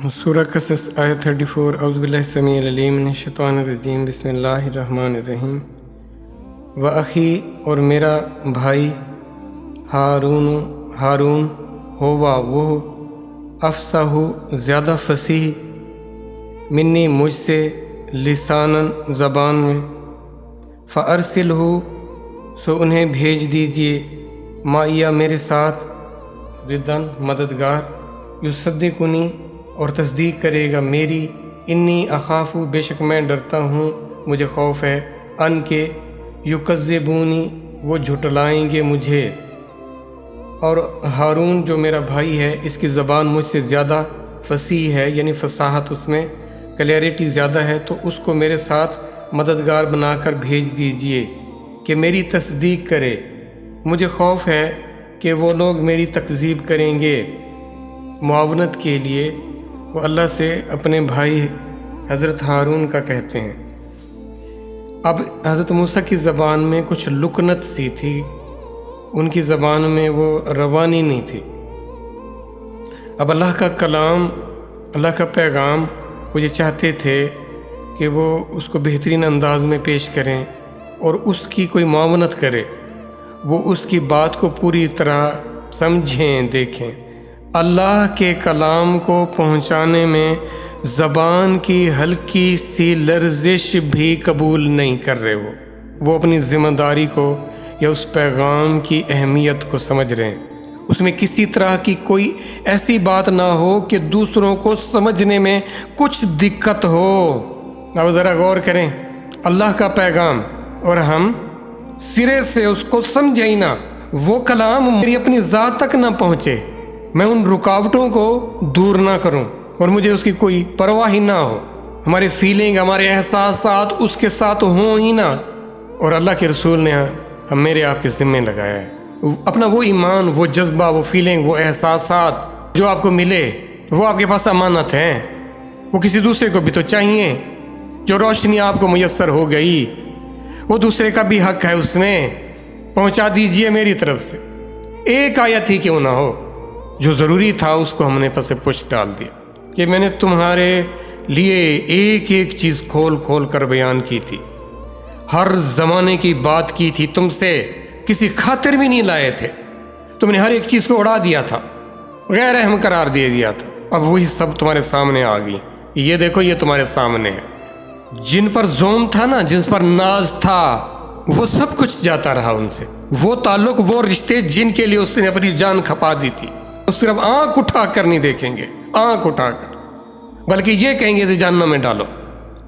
سورہ قصص آیت 34 اعوذ باللہ السمیع العلیم من الشیطان الرجیم بسم اللہ الرحمن الرحیم وأخی اور میرا بھائی ہارون ہوا وہ افصح زیادہ فصیح منی مجھ سے لساناً زبان میں فارسلہ سو انہیں بھیج دیجئے معیہ میرے ساتھ ردن مددگار یصدقنی اور تصدیق کرے گا میری انی اخاف بے شک میں ڈرتا ہوں مجھے خوف ہے ان کے یکذبونی وہ جھٹلائیں گے مجھے۔ اور ہارون جو میرا بھائی ہے اس کی زبان مجھ سے زیادہ فصیح ہے، یعنی فصاحت اس میں کلیئرٹی زیادہ ہے، تو اس کو میرے ساتھ مددگار بنا کر بھیج دیجئے کہ میری تصدیق کرے۔ مجھے خوف ہے کہ وہ لوگ میری تکذیب کریں گے۔ معاونت کے لیے وہ اللہ سے اپنے بھائی حضرت ہارون کا کہتے ہیں۔ اب حضرت موسیٰ کی زبان میں کچھ لکنت سی تھی، ان کی زبان میں وہ روانی نہیں تھی۔ اب اللہ کا کلام، اللہ کا پیغام وہ یہ چاہتے تھے کہ وہ اس کو بہترین انداز میں پیش کریں اور اس کی کوئی معاونت کرے، وہ اس کی بات کو پوری طرح سمجھیں دیکھیں۔ اللہ کے کلام کو پہنچانے میں زبان کی ہلکی سی لرزش بھی قبول نہیں کر رہے، وہ اپنی ذمہ داری کو یا اس پیغام کی اہمیت کو سمجھ رہے ہیں۔ اس میں کسی طرح کی کوئی ایسی بات نہ ہو کہ دوسروں کو سمجھنے میں کچھ دقت ہو۔ اب ذرا غور کریں، اللہ کا پیغام اور ہم سرے سے اس کو سمجھیں ہی نہ، وہ کلام میری اپنی ذات تک نہ پہنچے، میں ان رکاوٹوں کو دور نہ کروں اور مجھے اس کی کوئی پرواہ ہی نہ ہو، ہمارے فیلنگ، ہمارے احساسات اس کے ساتھ ہوں ہی نہ۔ اور اللہ کے رسول نے ہم میرے آپ کے ذمے لگایا ہے اپنا وہ ایمان، وہ جذبہ، وہ فیلنگ، وہ احساسات جو آپ کو ملے، وہ آپ کے پاس امانت ہیں، وہ کسی دوسرے کو بھی تو چاہیے۔ جو روشنی آپ کو میسر ہو گئی وہ دوسرے کا بھی حق ہے، اس میں پہنچا دیجئے میری طرف سے۔ ایک آیت ہی کیوں نہ ہو، جو ضروری تھا اس کو ہم نے پس پش ڈال دیا کہ میں نے تمہارے لیے ایک ایک چیز کھول کھول کر بیان کی تھی، ہر زمانے کی بات کی تھی، تم سے کسی خاطر بھی نہیں لائے تھے، تم نے ہر ایک چیز کو اڑا دیا تھا، غیر اہم قرار دے دیا تھا۔ اب وہی سب تمہارے سامنے آ گئی، یہ دیکھو یہ تمہارے سامنے ہے۔ جن پر زوم تھا نا، جن پر ناز تھا، وہ سب کچھ جاتا رہا ان سے، وہ تعلق، وہ رشتے جن کے لیے اس نے اپنی جان کھپا دی تھی، صرف آنکھ اٹھا کر نہیں دیکھیں گے، آنکھ اٹھا کر، بلکہ یہ کہیں گے کہ جہنم میں ڈالو،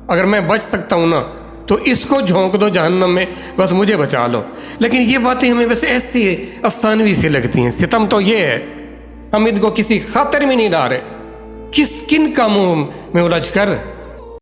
اگر میں بچ سکتا ہوں نا تو اس کو جھونک دو جہنم میں، بس مجھے بچا لو۔ لیکن یہ باتیں ہمیں بس ایسی افسانوی سی لگتی ہیں۔ ستم تو یہ ہے ہم ان کو کسی خاطر میں نہیں لا رہے، کن کاموں میں الجھ کر